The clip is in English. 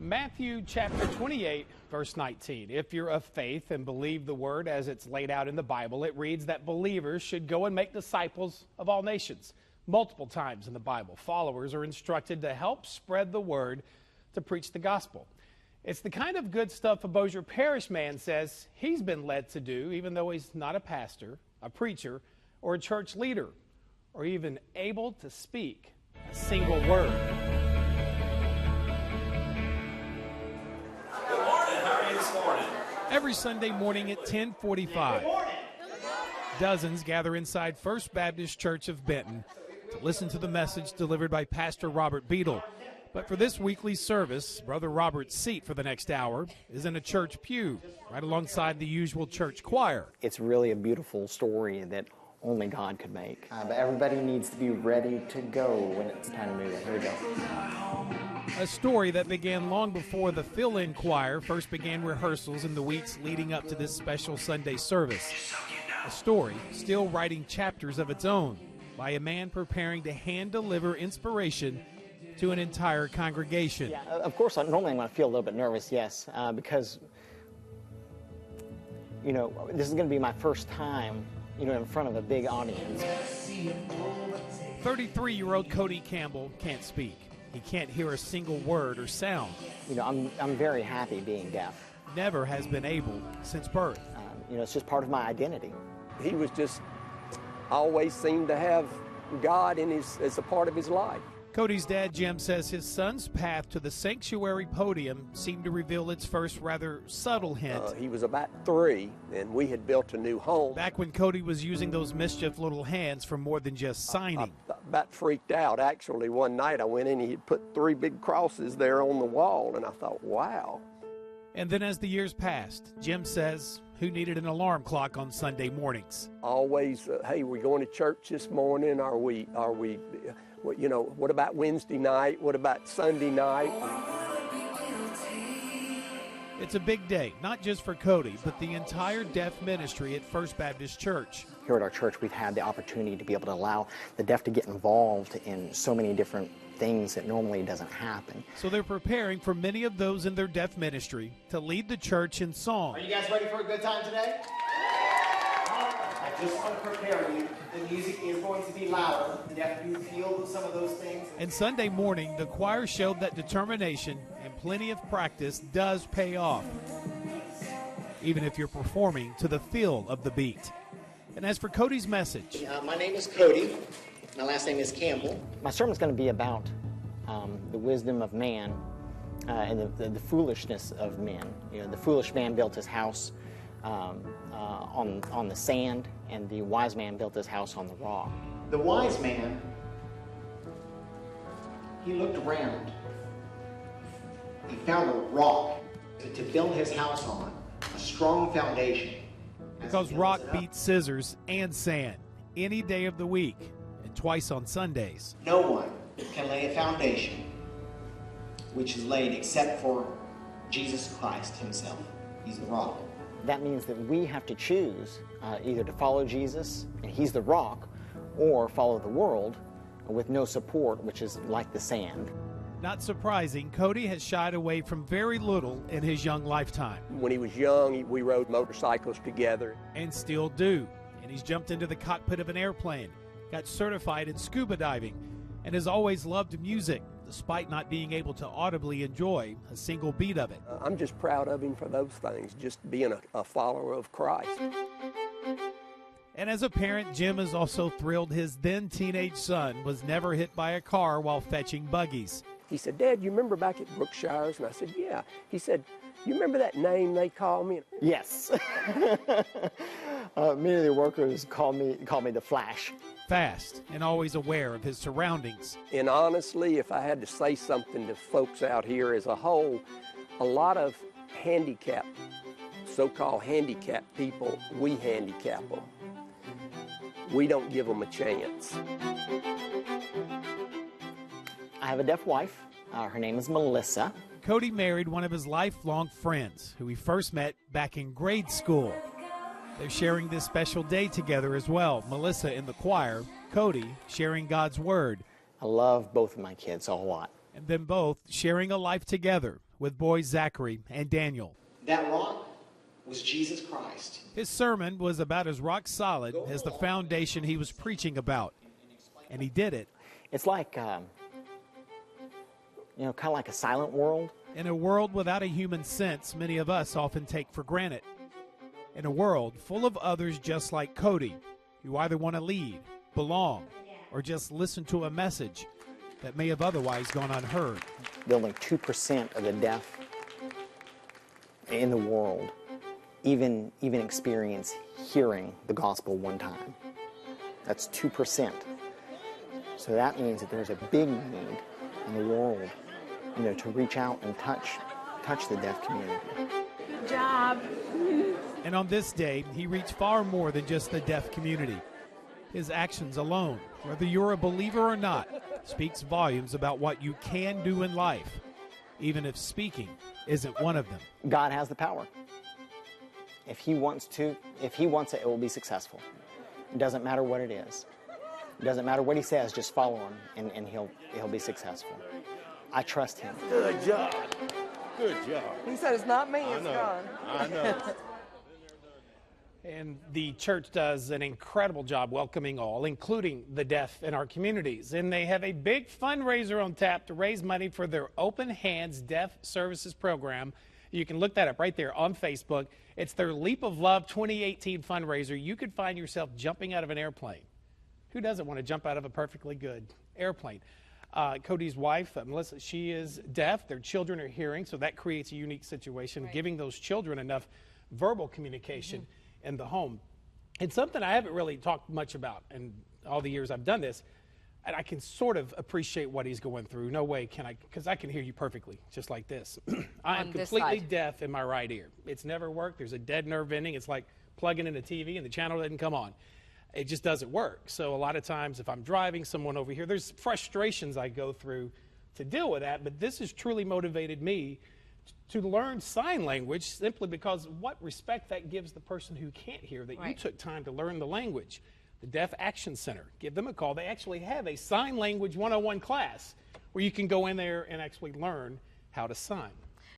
Matthew chapter 28, verse 19. If you're of faith and believe the word as it's laid out in the Bible, it reads that believers should go and make disciples of all nations. Multiple times in the Bible, followers are instructed to help spread the word, to preach the gospel. It's the kind of good stuff a Bossier Parish man says he's been led to do, even though he's not a pastor, a preacher, or a church leader, or even able to speak a single word. Every Sunday morning at 10:45, dozens gather inside First Baptist Church of Benton to listen to the message delivered by Pastor Robert Beadle. But for this weekly service, Brother Robert's seat for the next hour is in a church pew, right alongside the usual church choir. It's really a beautiful story that only God could make. But everybody needs to be ready to go when it's time to move it. Here we go. A story that began long before the fill-in choir first began rehearsals in the weeks leading up to this special Sunday service. A story still writing chapters of its own by a man preparing to hand-deliver inspiration to an entire congregation. Yeah, of course, normally I'm going to feel a little bit nervous, yes, because, this is going to be my first time, in front of a big audience. 33-year-old Cody Campbell can't speak. He can't hear a single word or sound. I'm very happy being deaf. Never has been able since birth. It's just part of my identity. He was just always seemed to have God as a part of his life. Cody's dad, Jim, says his son's path to the sanctuary podium seemed to reveal its first rather subtle hint. He was about 3, and we had built a new home. Back when Cody was using those mischief little hands for more than just signing. I about freaked out, actually. One night I went in and he'd put 3 big crosses there on the wall, and I thought, wow. And then as the years passed, Jim says, who needed an alarm clock on Sunday mornings? Always, hey, we're going to church this morning. Are we, what about Wednesday night? What about Sunday night? It's a big day, not just for Cody, but the entire deaf ministry at First Baptist Church. Here at our church, we've had the opportunity to be able to allow the deaf to get involved in so many different things that normally doesn't happen. So they're preparing for many of those in their deaf ministry to lead the church in song. Are you guys ready for a good time today? I just want to prepare you. The music is going to be louder. If you feel some of those things. And Sunday morning, the choir showed that determination and plenty of practice does pay off, even if you're performing to the feel of the beat. And as for Cody's message. My name is Cody. My last name is Campbell. My sermon's going to be about the wisdom of man and the foolishness of men. The foolish man built his house on the sand, and the wise man built his house on the rock. The wise man, he looked around. He found a rock to build his house on, a strong foundation. Because rock beats scissors and sand any day of the week, and twice on Sundays. No one can lay a foundation which is laid except for Jesus Christ himself. He's the rock. That means that we have to choose either to follow Jesus, and he's the rock, or follow the world with no support, which is like the sand. Not surprising, Cody has shied away from very little in his young lifetime. When he was young, we rode motorcycles together. And still do. And he's jumped into the cockpit of an airplane, got certified in scuba diving, and has always loved music, despite not being able to audibly enjoy a single beat of it. I'm just proud of him for those things, just being a follower of Christ. And as a parent, Jim is also thrilled his then teenage son was never hit by a car while fetching buggies. He said, Dad, you remember back at Brookshire's? And I said, yeah. He said, you remember that name they called me? Yes. Many of the workers call me the Flash. Fast and always aware of his surroundings. And honestly, if I had to say something to folks out here as a whole, a lot of handicapped, so-called handicapped people, we handicap them. We don't give them a chance. I have a deaf wife. Her name is Melissa. Cody married one of his lifelong friends who he first met back in grade school. They're sharing this special day together as well. Melissa in the choir, Cody sharing God's Word. I love both of my kids a lot. And then both sharing a life together with boys Zachary and Daniel. That rock was Jesus Christ. His sermon was about as rock solid as the foundation he was preaching about, and he did it. It's like, kind of like a silent world. In a world without a human sense many of us often take for granted. In a world full of others just like Cody, who either want to lead, belong, or just listen to a message that may have otherwise gone unheard. Only 2% of the deaf in the world even experience hearing the gospel one time. That's 2%. So that means that there's a big need in the world, to reach out and touch the deaf community. Good job. And on this day, he reached far more than just the deaf community. His actions alone, whether you're a believer or not, speaks volumes about what you can do in life, even if speaking isn't one of them. God has the power. If he wants it, it will be successful. It doesn't matter what it is. It doesn't matter what he says, just follow him, and he'll be successful. I trust him. Good job. Good job. He said it's not me, it's God. I know. And the church does an incredible job welcoming all, including the deaf in our communities. And they have a big fundraiser on tap to raise money for their Open Hands Deaf Services Program. You can look that up right there on Facebook. It's their Leap of Love 2018 fundraiser. You could find yourself jumping out of an airplane. Who doesn't want to jump out of a perfectly good airplane? Cody's wife, Melissa, she is deaf. Their children are hearing, so that creates a unique situation, giving those children enough verbal communication in the home. It's something I haven't really talked much about in all the years I've done this, and I can sort of appreciate what he's going through. No way can I, because I can hear you perfectly, just like this. I am completely deaf in my right ear. It's never worked. There's a dead nerve ending. It's like plugging in a TV and the channel doesn't come on. It just doesn't work. So a lot of times if I'm driving someone over here, there's frustrations I go through to deal with that, but this has truly motivated me to learn sign language simply because what respect that gives the person who can't hear, that you took time to learn the language. The Deaf Action Center, give them a call. They actually have a sign language 101 class where you can go in there and actually learn how to sign.